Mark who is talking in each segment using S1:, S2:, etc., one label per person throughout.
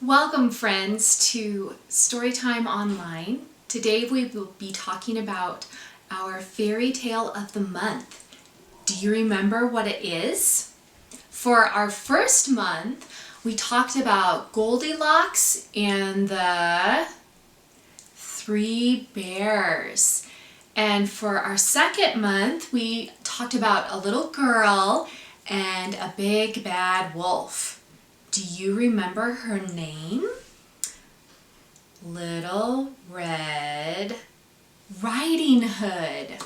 S1: Welcome friends to Storytime Online. Today we will be talking about our fairy tale of the month. Do you remember what it is? For our first month, we talked about Goldilocks and the Three Bears. And for our second month, we talked about a little girl and a big bad wolf. Do you remember her name? Little Red Riding Hood.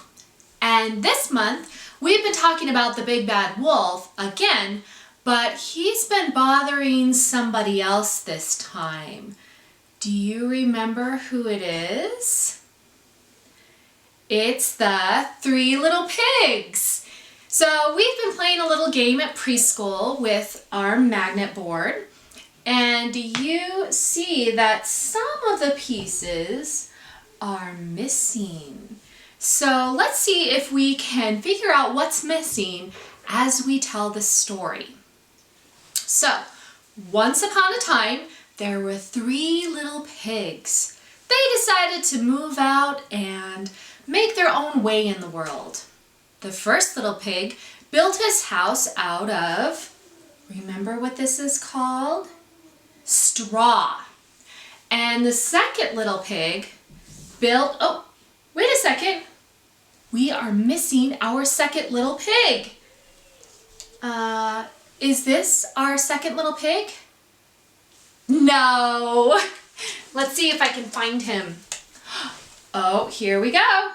S1: And this month, we've been talking about the big bad wolf again, but he's been bothering somebody else this time. Do you remember who it is? It's the Three Little Pigs. So we've been playing a little game at preschool with our magnet board, and you see that some of the pieces are missing. So let's see if we can figure out what's missing as we tell the story. So, once upon a time, there were three little pigs. They decided to move out and make their own way in the world. The first little pig built his house out of, remember what this is called? Straw. And the second little pig built, oh, wait a second. We are missing our second little pig. Is this our second little pig? No. Let's see if I can find him. Oh, here we go.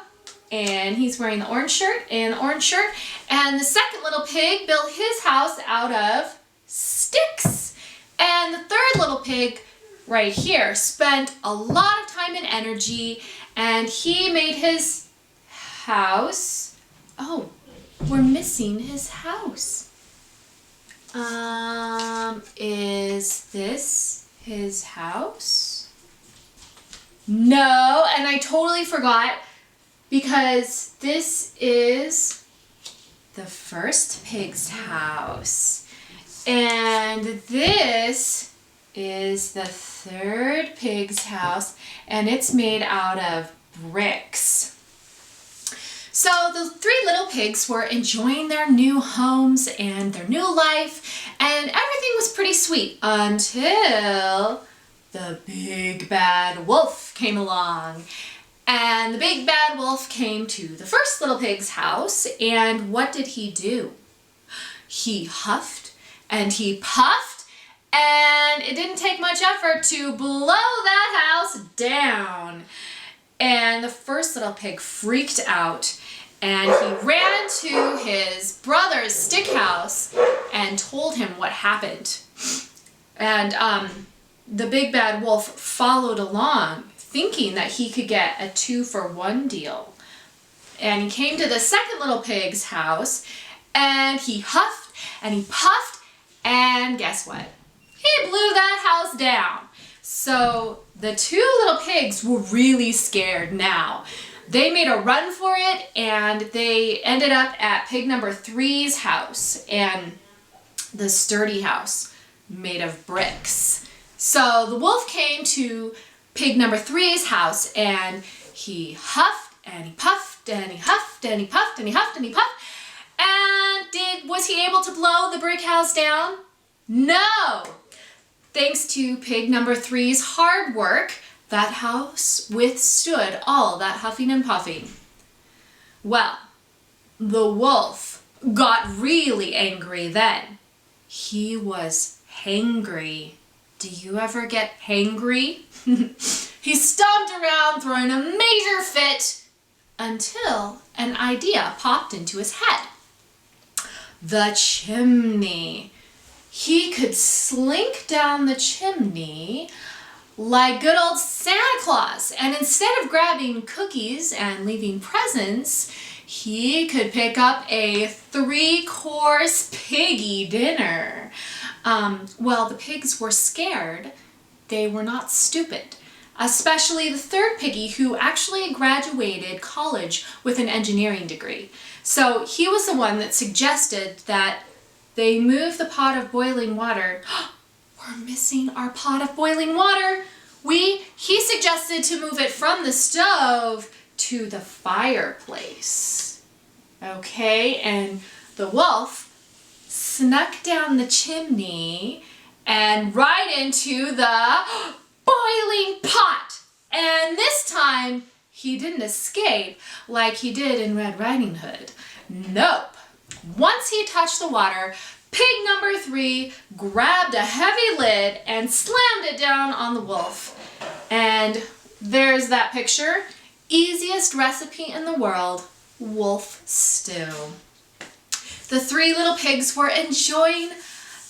S1: And he's wearing the orange shirt and the orange shirt. And the second little pig built his house out of sticks. And the third little pig right here spent a lot of time and energy, and he made his house. Oh, we're missing his house. Is this his house? No, and I totally forgot, because this is the first pig's house. And this is the third pig's house, and it's made out of bricks. So the three little pigs were enjoying their new homes and their new life, and everything was pretty sweet until the big bad wolf came along. And the big bad wolf came to the first little pig's house, and what did he do? He huffed and he puffed, and it didn't take much effort to blow that house down. And the first little pig freaked out, and he ran to his brother's stick house and told him what happened. And the big bad wolf followed along, thinking that he could get a 2-for-1 deal. And he came to the second little pig's house, and he huffed and he puffed, and guess what? He blew that house down. So the two little pigs were really scared now. They made a run for it, and they ended up at pig number 3's house, and the sturdy house made of bricks. So the wolf came to pig number 3's house, and he huffed and he puffed and he huffed and he puffed and he huffed and he puffed. And was he able to blow the brick house down? No! Thanks to pig number 3's hard work, that house withstood all that huffing and puffing. Well, the wolf got really angry then. He was hangry. Do you ever get hangry? He stomped around throwing a major fit until an idea popped into his head. The chimney. He could slink down the chimney like good old Santa Claus, and instead of grabbing cookies and leaving presents, he could pick up a 3-course piggy dinner. Well, the pigs were scared. They were not stupid. Especially the third piggy, who actually graduated college with an engineering degree. So he was the one that suggested that they move the pot of boiling water. we're missing our pot of boiling water. He suggested to move it from the stove to the fireplace. Okay, and the wolf snuck down the chimney and right into the boiling pot. And this time, he didn't escape like he did in Red Riding Hood. Nope. Once he touched the water, pig number 3 grabbed a heavy lid and slammed it down on the wolf. And there's that picture. Easiest recipe in the world, wolf stew. The 3 little pigs were enjoying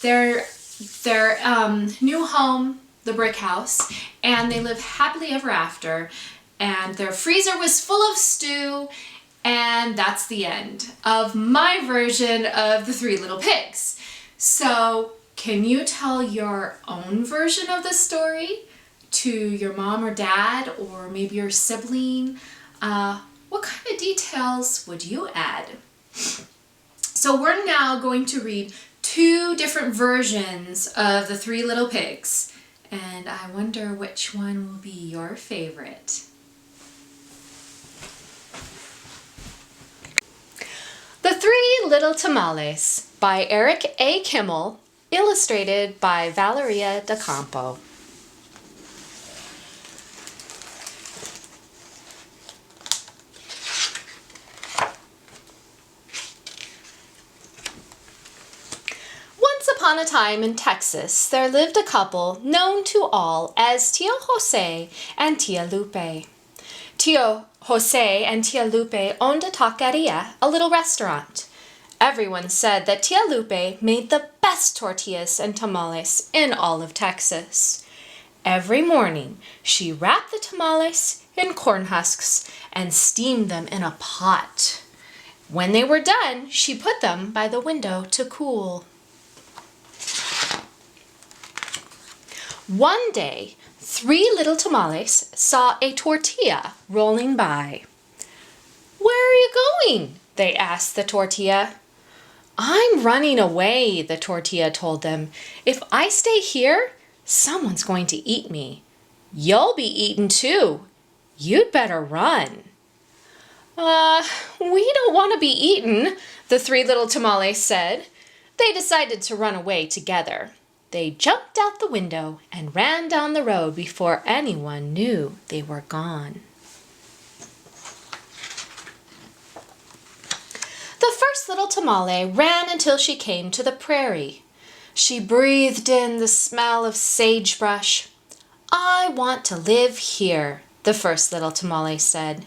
S1: their new home, the brick house, and they lived happily ever after. And their freezer was full of stew, and that's the end of my version of the 3 little pigs. So, can you tell your own version of the story to your mom or dad, or maybe your sibling? What kind of details would you add? So we're now going to read 2 different versions of the 3 little pigs, and I wonder which one will be your favorite. The 3 Little Tamales by Eric A. Kimmel, illustrated by Valeria Da Campo. Once upon a time in Texas, there lived a couple known to all as Tio Jose and Tia Lupe. Tio Jose and Tia Lupe owned a taqueria, a little restaurant. Everyone said that Tia Lupe made the best tortillas and tamales in all of Texas. Every morning, she wrapped the tamales in corn husks and steamed them in a pot. When they were done, she put them by the window to cool. One day, 3 little tamales saw a tortilla rolling by. "Where are you going?" they asked the tortilla. "I'm running away," the tortilla told them. "If I stay here, someone's going to eat me. You'll be eaten too. You'd better run." We don't want to be eaten," the 3 little tamales said. They decided to run away together. They jumped out the window and ran down the road before anyone knew they were gone. The first little tamale ran until she came to the prairie. She breathed in the smell of sagebrush. "I want to live here," the first little tamale said.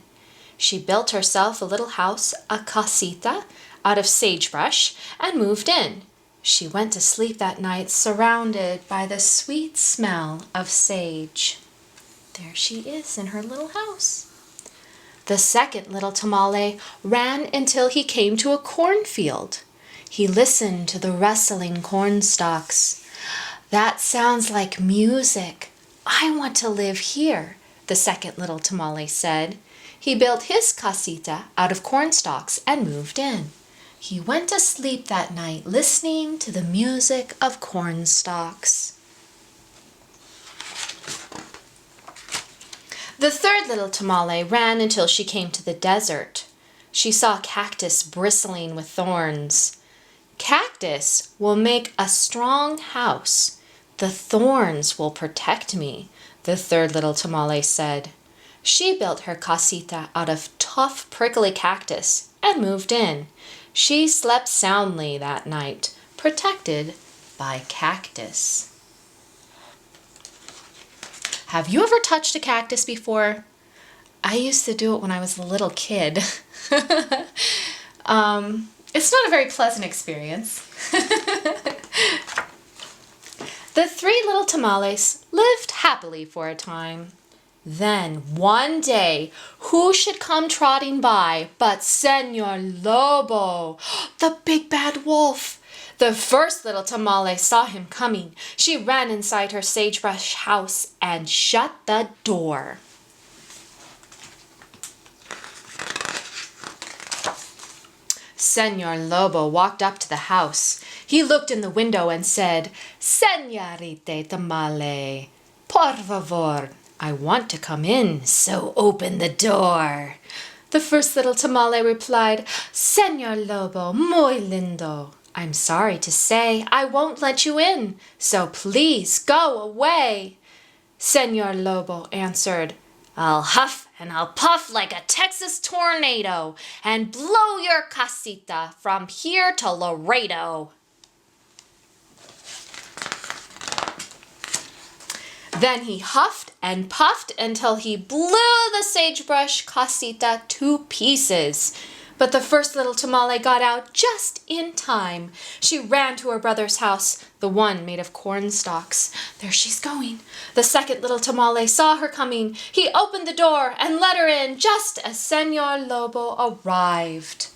S1: She built herself a little house, a casita, out of sagebrush and moved in. She went to sleep that night surrounded by the sweet smell of sage. There she is in her little house. The second little tamale ran until he came to a cornfield. He listened to the rustling corn stalks. "That sounds like music. I want to live here," the second little tamale said. He built his casita out of corn stalks and moved in. He went to sleep that night listening to the music of corn stalks. The third little tamale ran until she came to the desert. She saw cactus bristling with thorns. "Cactus will make a strong house. The thorns will protect me," the third little tamale said. She built her casita out of tough, prickly cactus and moved in. She slept soundly that night, protected by cactus. Have you ever touched a cactus before? I used to do it when I was a little kid. It's not a very pleasant experience. The 3 little tamales lived happily for a time. Then one day, who should come trotting by but Señor Lobo, the big bad wolf. The first little tamale saw him coming. She ran inside her sagebrush house and shut the door. Señor Lobo walked up to the house. He looked in the window and said, "Señorita Tamale, por favor, I want to come in, so open the door." The first little tamale replied, "Señor Lobo, muy lindo. I'm sorry to say I won't let you in, so please go away." Señor Lobo answered, "I'll huff and I'll puff like a Texas tornado and blow your casita from here to Laredo." Then he huffed and puffed until he blew the sagebrush casita to pieces. But the first little tamale got out just in time. She ran to her brother's house, the one made of corn stalks. There she's going. The second little tamale saw her coming. He opened the door and let her in just as Señor Lobo arrived.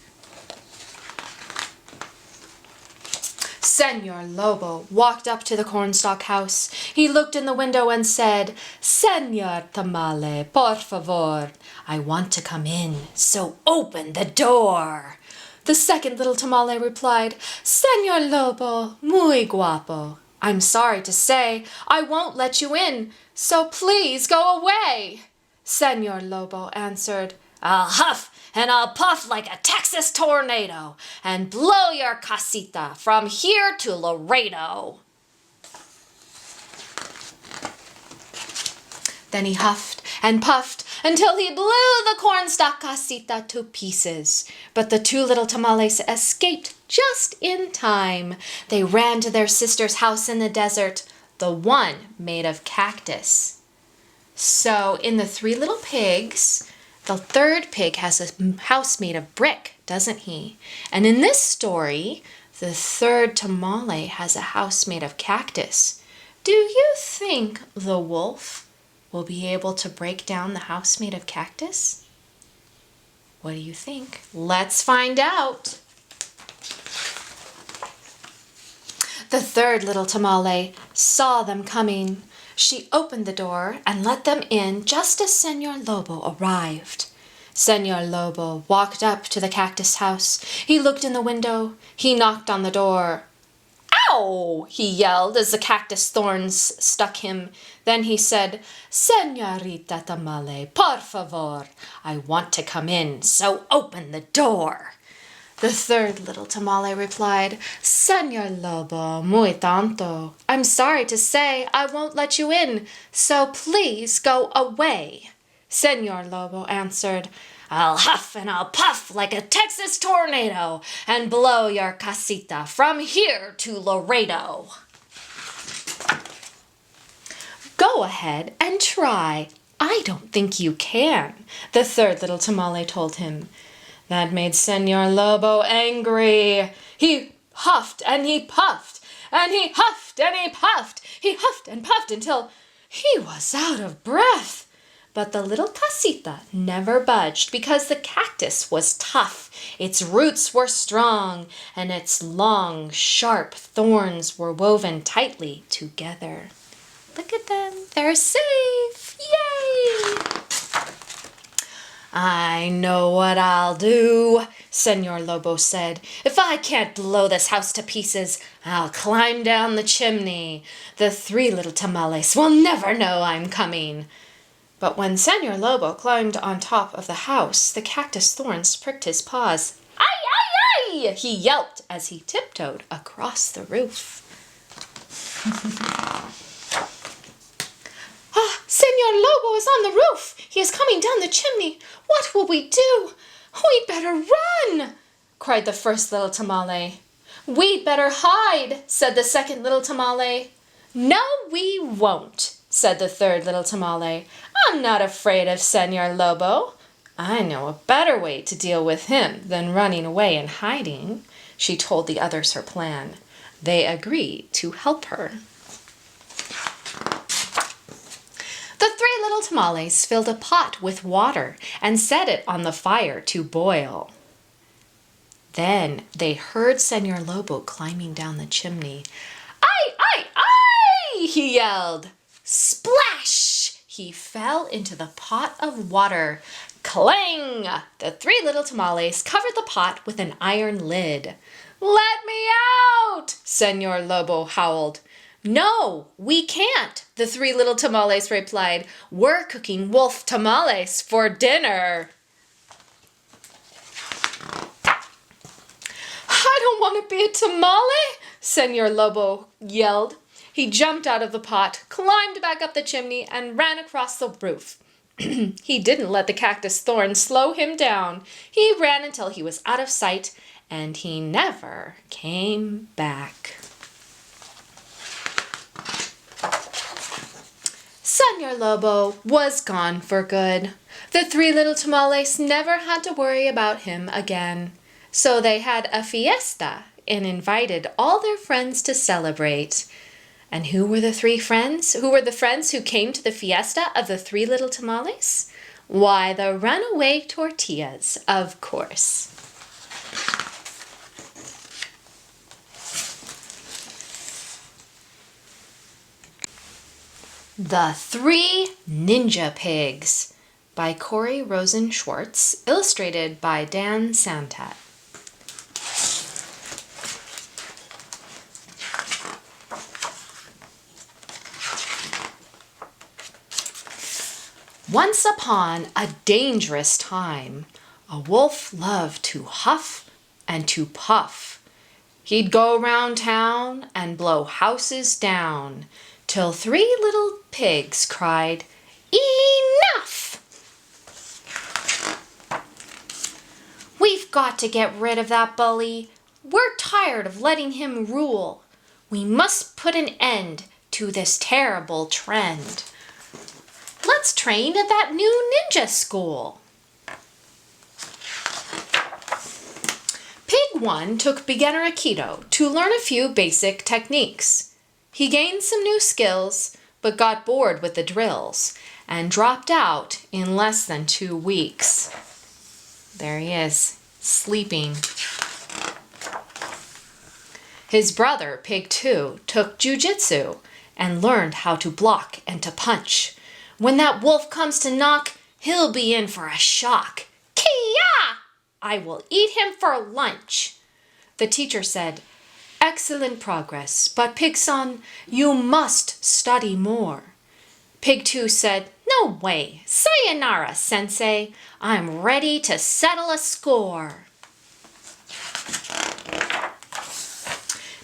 S1: Señor Lobo walked up to the cornstalk house. He looked in the window and said, "Señor Tamale, por favor, I want to come in, so open the door." The second little tamale replied, "Señor Lobo, muy guapo. I'm sorry to say I won't let you in, so please go away." Señor Lobo answered, "I'll huff and I'll puff like a Texas tornado and blow your casita from here to Laredo." Then he huffed and puffed until he blew the cornstalk casita to pieces. But the two little tamales escaped just in time. They ran to their sister's house in the desert, the one made of cactus. So in the Three Little Pigs, the third pig has a house made of brick, doesn't he? And in this story, the third tamale has a house made of cactus. Do you think the wolf will be able to break down the house made of cactus? What do you think? Let's find out. The third little tamale saw them coming. She opened the door and let them in just as Señor Lobo arrived. Señor Lobo walked up to the cactus house. He looked in the window. He knocked on the door. "Ow!" he yelled as the cactus thorns stuck him. Then he said, "Señorita Tamale, por favor, I want to come in, so open the door." The third little tamale replied, "Señor Lobo, muy tanto. I'm sorry to say I won't let you in, so please go away." Señor Lobo answered, "I'll huff and I'll puff like a Texas tornado and blow your casita from here to Laredo." "Go ahead and try. I don't think you can," the third little tamale told him. That made Señor Lobo angry. He huffed and he puffed, and he huffed and he puffed. He huffed and puffed until he was out of breath. But the little casita never budged because the cactus was tough, its roots were strong, and its long, sharp thorns were woven tightly together. Look at them, they're safe! Yay! "I know what I'll do," Señor Lobo said. "If I can't blow this house to pieces, I'll climb down the chimney. The three little tamales will never know I'm coming." But when Señor Lobo climbed on top of the house, the cactus thorns pricked his paws. "Ay, ay, ay!" he yelped as he tiptoed across the roof. "Señor Lobo is on the roof. He is coming down the chimney. What will we do? We'd better run," cried the first little tamale. "We'd better hide," said the second little tamale. "No, we won't," said the third little tamale. "I'm not afraid of Señor Lobo. I know a better way to deal with him than running away and hiding." She told the others her plan. They agreed to help her. The three little tamales filled a pot with water and set it on the fire to boil. Then they heard Señor Lobo climbing down the chimney. "Ay, ay, ay!" he yelled. Splash! He fell into the pot of water. Clang! The three little tamales covered the pot with an iron lid. "Let me out!" Señor Lobo howled. No, we can't, the three little tamales replied. We're cooking wolf tamales for dinner. I don't want to be a tamale, Señor Lobo yelled. He jumped out of the pot, climbed back up the chimney, and ran across the roof. He didn't let the cactus thorn slow him down. He ran until he was out of sight, and he never came back. Señor Lobo was gone for good. The three little tamales never had to worry about him again. So they had a fiesta and invited all their friends to celebrate. And who were the three friends? Who were the friends who came to the fiesta of the three little tamales? Why, the runaway tortillas, of course. The Three Ninja Pigs by Corey Rosen Schwartz, illustrated by Dan Santat. Once upon a dangerous time, a wolf loved to huff and to puff. He'd go round town and blow houses down, till three little pigs cried, "Enough! We've got to get rid of that bully. We're tired of letting him rule. We must put an end to this terrible trend. Let's train at that new ninja school." Pig 1 took beginner Aikido to learn a few basic techniques. He gained some new skills, but got bored with the drills and dropped out in less than 2 weeks. There he is, sleeping. His brother, Pig 2, took jujitsu and learned how to block and to punch. When that wolf comes to knock, he'll be in for a shock. Kia! I will eat him for lunch. The teacher said, "Excellent progress, but Pig-san, you must study more." Pig 2 said, "No way. Sayonara, sensei. I'm ready to settle a score."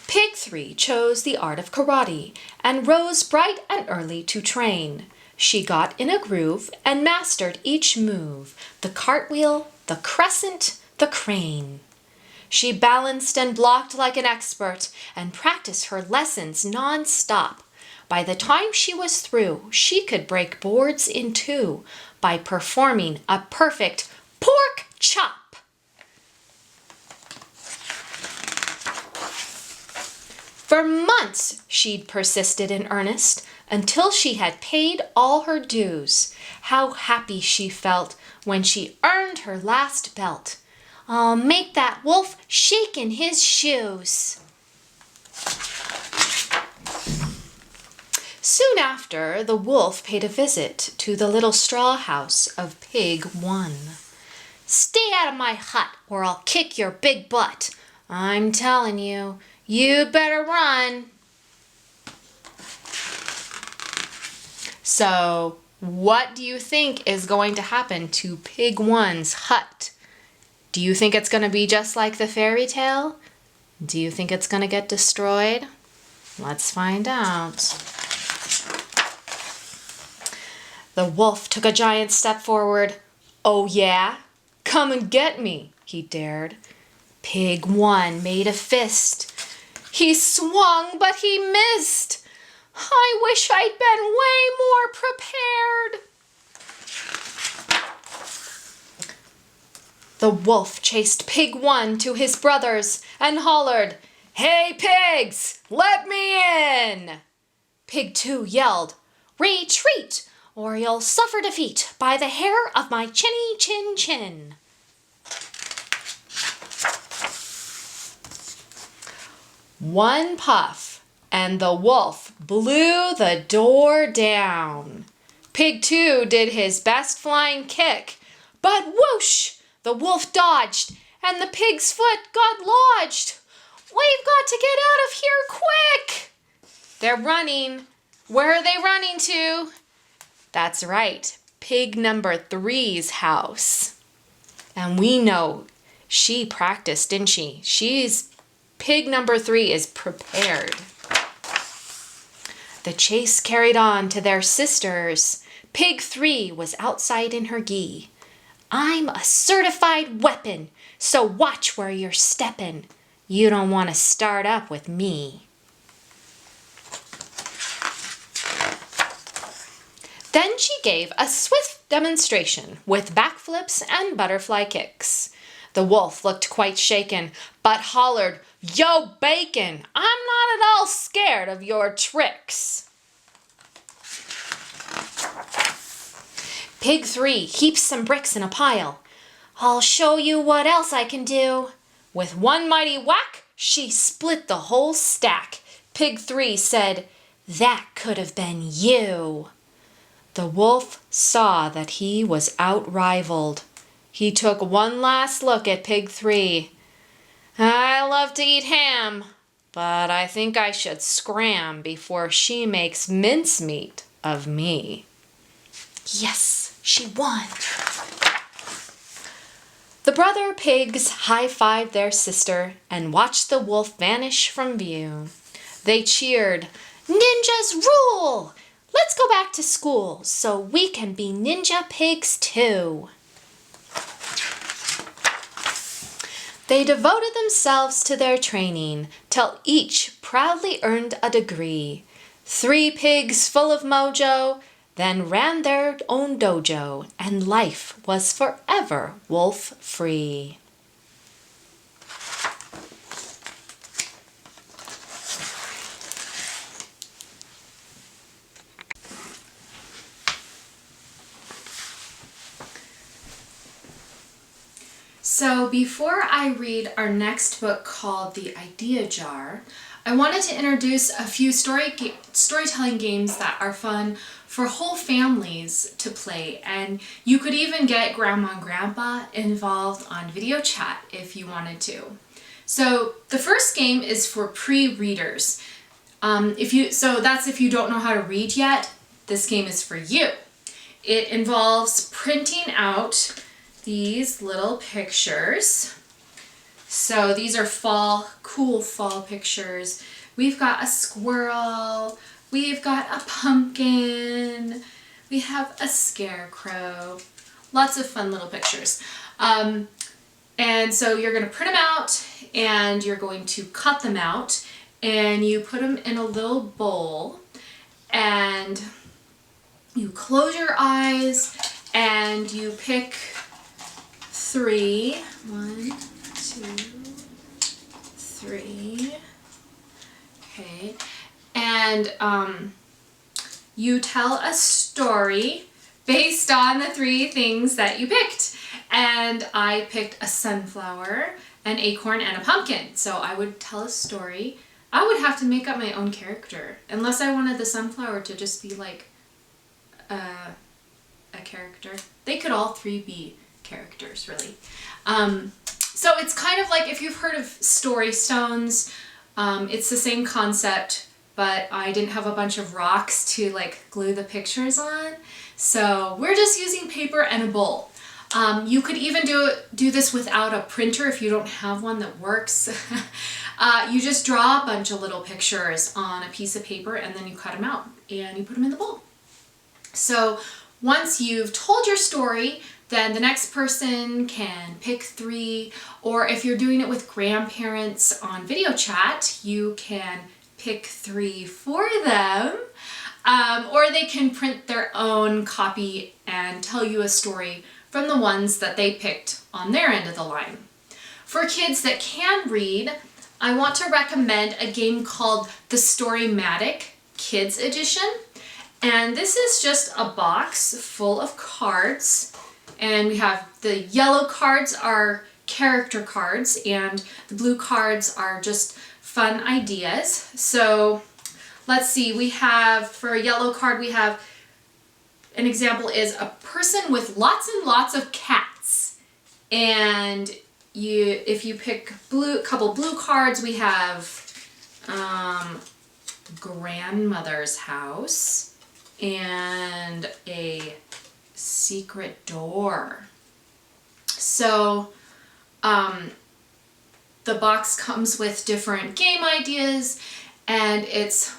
S1: Pig 3 chose the art of karate and rose bright and early to train. She got in a groove and mastered each move, the cartwheel, the crescent, the crane. She balanced and blocked like an expert and practiced her lessons non-stop. By the time she was through, she could break boards in 2 by performing a perfect pork chop. For months, she'd persisted in earnest until she had paid all her dues. How happy she felt when she earned her last belt. I'll make that wolf shake in his shoes. Soon after, the wolf paid a visit to the little straw house of Pig 1. "Stay out of my hut or I'll kick your big butt. I'm telling you, you'd better run." So, what do you think is going to happen to Pig 1's hut? Do you think it's going to be just like the fairy tale? Do you think it's going to get destroyed? Let's find out. The wolf took a giant step forward. "Oh yeah? Come and get me," he dared. Pig 1 made a fist. He swung, but he missed. I wish I'd been way more prepared. The wolf chased Pig 1 to his brothers and hollered, "Hey pigs, let me in!" Pig 2 yelled, "Retreat, or you'll suffer defeat by the hair of my chinny chin chin." One puff, and the wolf blew the door down. Pig 2 did his best flying kick, but whoosh! The wolf dodged, and the pig's foot got lodged. "We've got got to get out of here quick. They're running. Where are they running to? That's right, pig number 3's house. And we know she practiced, didn't she? Pig number 3 is prepared. The chase carried on to their sisters. Pig 3 was outside in her gi. I'm a certified weapon, so watch where you're steppin'. You don't want to start up with me. Then she gave a swift demonstration with backflips and butterfly kicks. The wolf looked quite shaken, but hollered, Yo, bacon, I'm not at all scared of your tricks. Pig 3 heaped some bricks in a pile. I'll show you what else I can do. With one mighty whack, she split the whole stack. Pig 3 said, That could have been you. The wolf saw that he was out-rivaled. He took one last look at Pig 3. I love to eat ham, but I think I should scram before she makes mincemeat of me. Yes, she won. The brother pigs high-fived their sister and watched the wolf vanish from view. They cheered, Ninjas rule! Let's go back to school so we can be ninja pigs too. They devoted themselves to their training till each proudly earned a degree. 3 pigs full of mojo then ran their own dojo, and life was forever wolf-free. So before I read our next book called The Idea Jar, I wanted to introduce a few storytelling games that are fun for whole families to play, and you could even get Grandma and Grandpa involved on video chat if you wanted to. So the first game is for pre-readers. So that's if you don't know how to read yet, this game is for you. It involves printing out these little pictures. So these are cool fall pictures. We've got a squirrel, we've got a pumpkin, we have a scarecrow. Lots of fun little pictures. And so you're going to print them out and you're going to cut them out and you put them in a little bowl and you close your eyes and you pick 3. 1, 2, 3. Okay. And you tell a story based on the 3 things that you picked. And I picked a sunflower, an acorn, and a pumpkin. So I would tell a story. I would have to make up my own character, unless I wanted the sunflower to just be like a character. They could all 3 be characters, really. So it's kind of like if you've heard of story stones, it's the same concept, but I didn't have a bunch of rocks to like glue the pictures on. So we're just using paper and a bowl. You could even do this without a printer if you don't have one that works. You just draw a bunch of little pictures on a piece of paper and then you cut them out and you put them in the bowl. So once you've told your story, then the next person can pick 3, or if you're doing it with grandparents on video chat, you can pick 3 for them, or they can print their own copy and tell you a story from the ones that they picked on their end of the line. For kids that can read, I want to recommend a game called the Storymatic Kids Edition, and this is just a box full of cards. And we have the yellow cards are character cards and the blue cards are just fun ideas. So let's see, we have, for a yellow card, we have, an example is a person with lots and lots of cats. And if you pick couple blue cards, we have grandmother's house, and a secret door. So the box comes with different game ideas, and it's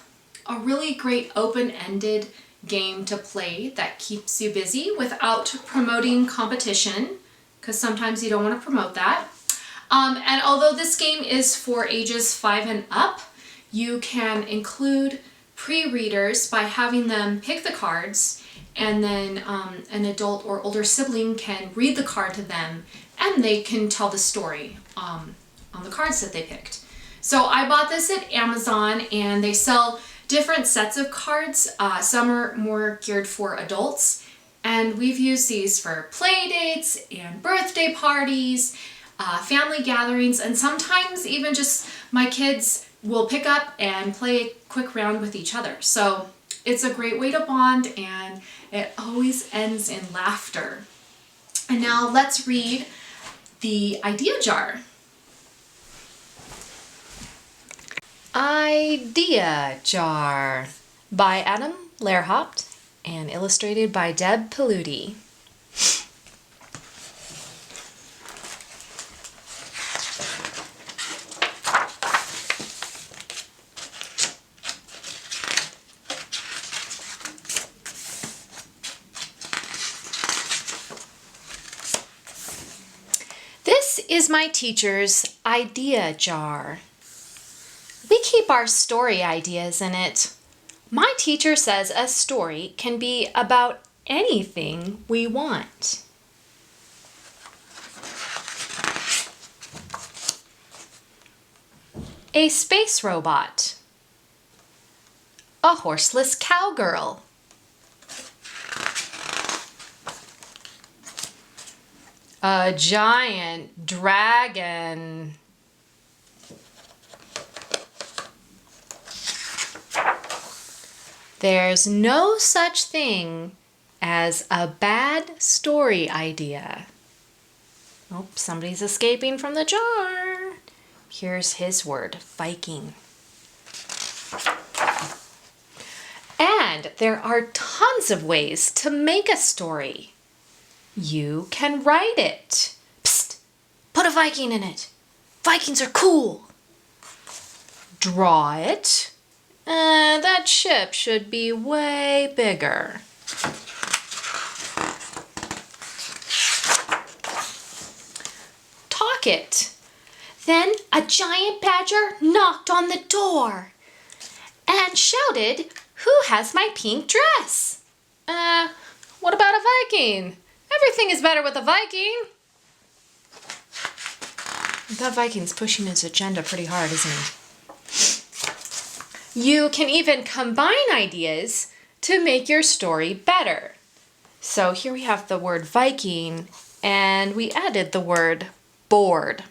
S1: a really great open-ended game to play that keeps you busy without promoting competition, because sometimes you don't want to promote that. And although this game is for ages 5 and up, you can include pre-readers by having them pick the cards, and then an adult or older sibling can read the card to them, and they can tell the story on the cards that they picked. So I bought this at Amazon, and they sell different sets of cards. Some are more geared for adults, and we've used these for play dates and birthday parties, family gatherings, and sometimes even just my kids will pick up and play a quick round with each other. So it's a great way to bond, and it always ends in laughter. And now let's read the idea jar. Idea Jar by Adam Lehrhaupt and illustrated by Deb Paludi. This is my teacher's idea jar. We keep our story ideas in it. My teacher says a story can be about anything we want. A space robot. A horseless cowgirl. A giant dragon. There's no such thing as a bad story idea. Oh, somebody's escaping from the jar. Here's his word, Viking. And there are tons of ways to make a story. You can write it. Psst, put a Viking in it. Vikings are cool. Draw it. That ship should be way bigger. Talk it. Then a giant badger knocked on the door and shouted, "Who has my pink dress?" What about a Viking? Everything is better with a Viking. That Viking's pushing his agenda pretty hard, isn't he? You can even combine ideas to make your story better. So here we have the word Viking, and we added the word board.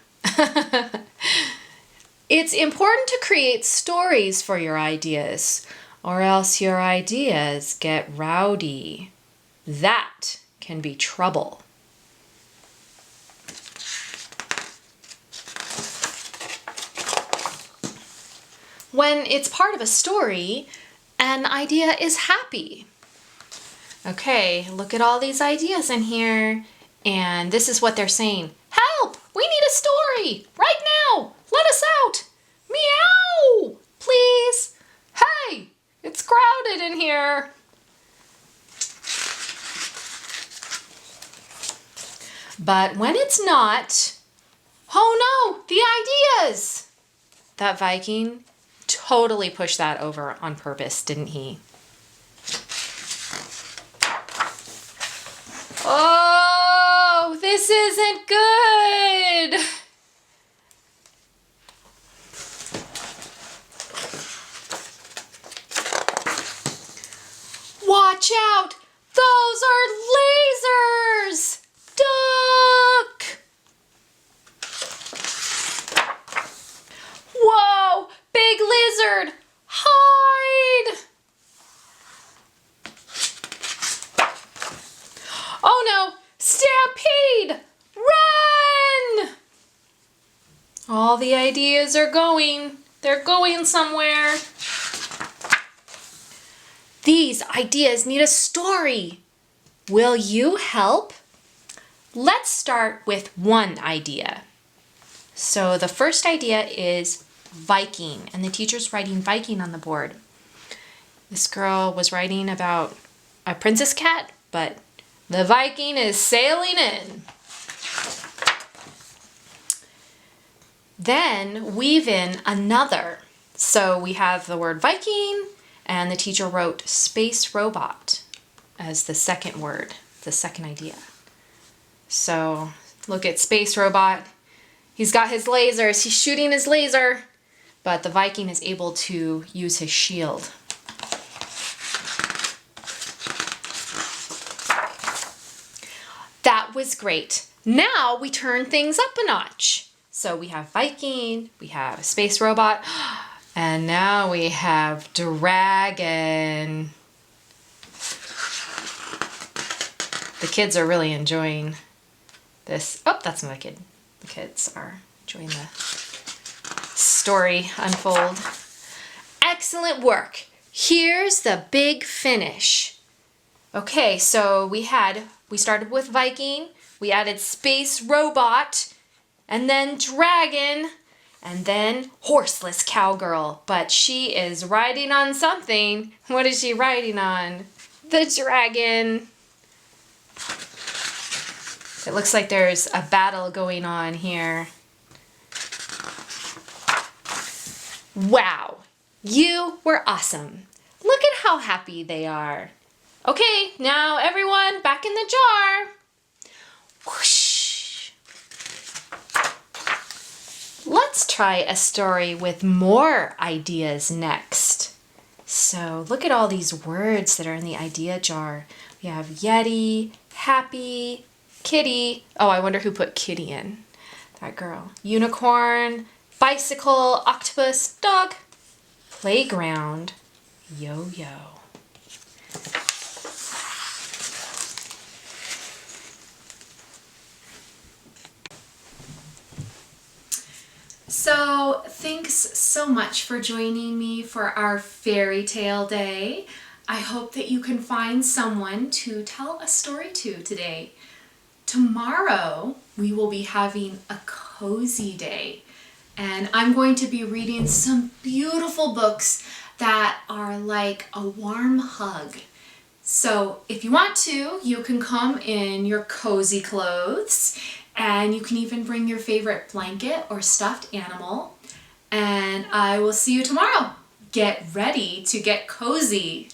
S1: It's important to create stories for your ideas, or else your ideas get rowdy. That can be trouble. When it's part of a story, an idea is happy. Okay, look at all these ideas in here, and this is what they're saying. Help! We need a story! Right now! Let us out! Meow! Please! Hey! It's crowded in here! But when it's not, oh no, the ideas! That Viking totally pushed that over on purpose, didn't he? Oh, this isn't good! Watch out! Those are lasers! Duck! Whoa! Big lizard! Hide! Oh no! Stampede! Run! All the ideas are going. They're going somewhere. These ideas need a story. Will you help? Let's start with one idea. So the first idea is Viking, and the teacher's writing Viking on the board. This girl was writing about a princess cat, but the Viking is sailing in. Then weave in another. So we have the word Viking, and the teacher wrote space robot as the second word, the second idea. So look at space robot. He's got his lasers. He's shooting his laser, but the Viking is able to use his shield. That was great. Now we turn things up a notch. So we have Viking, we have space robot, and now we have dragon. The kids are really enjoying this. Oh, that's not a kid. The kids are enjoying the story unfold. Excellent work. Here's the big finish. Okay, so we started with Viking, we added space robot, and then dragon, and then horseless cowgirl. But she is riding on something. What is she riding on? The dragon. It looks like there's a battle going on here. Wow, you were awesome. Look at how happy they are. Okay, now everyone back in the jar. Whoosh. Let's try a story with more ideas next. So look at all these words that are in the idea jar. We have Yeti, happy, kitty. Oh, I wonder who put kitty in. That girl. Unicorn, bicycle, octopus, dog, playground, yo-yo. So thanks so much for joining me for our fairy tale day. I hope that you can find someone to tell a story to today. Tomorrow we will be having a cozy day, and I'm going to be reading some beautiful books that are like a warm hug. So if you want to, you can come in your cozy clothes, and you can even bring your favorite blanket or stuffed animal, and I will see you tomorrow. Get ready to get cozy.